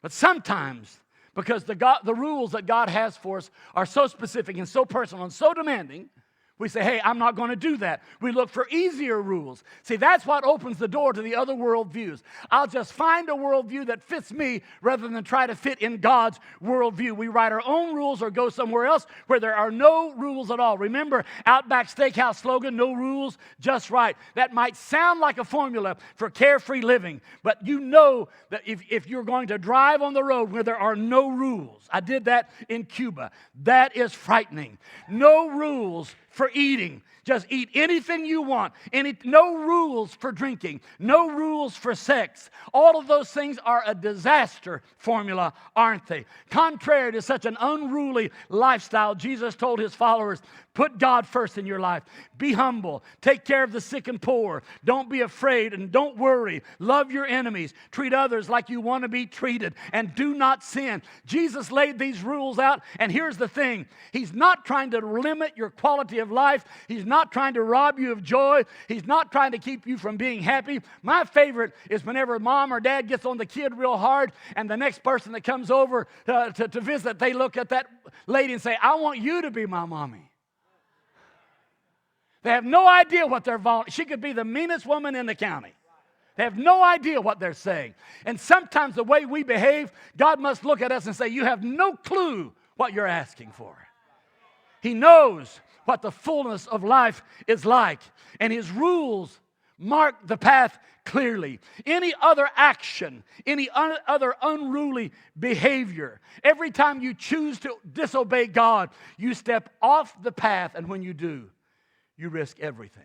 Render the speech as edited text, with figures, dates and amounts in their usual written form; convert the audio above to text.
But sometimes, because the rules that God has for us are so specific and so personal and so demanding, we say, hey, I'm not going to do that. We look for easier rules. See, that's what opens the door to the other worldviews. I'll just find a worldview that fits me rather than try to fit in God's worldview. We write our own rules or go somewhere else where there are no rules at all. Remember Outback Steakhouse slogan, no rules, just right. That might sound like a formula for carefree living, but you know that if you're going to drive on the road where there are no rules, I did that in Cuba, that is frightening. No rules for eating. Just eat anything you want. No rules for drinking. No rules for sex. All of those things are a disaster formula, aren't they? Contrary to such an unruly lifestyle, Jesus told his followers, put God first in your life. Be humble. Take care of the sick and poor. Don't be afraid and don't worry. Love your enemies. Treat others like you want to be treated. And do not sin. Jesus laid these rules out. And here's the thing. He's not trying to limit your quality of life. He's not trying to rob you of joy. He's not trying to keep you from being happy. My favorite is whenever mom or dad gets on the kid real hard and the next person that comes over to visit, they look at that lady and say, I want you to be my mommy. They have no idea what they're volunteering. She could be the meanest woman in the county. They have no idea what they're saying. And sometimes the way we behave, God must look at us and say, you have no clue what you're asking for. He knows what the fullness of life is like. And his rules mark the path clearly. Any other action, any other unruly behavior, every time you choose to disobey God, you step off the path. And when you do, you risk everything.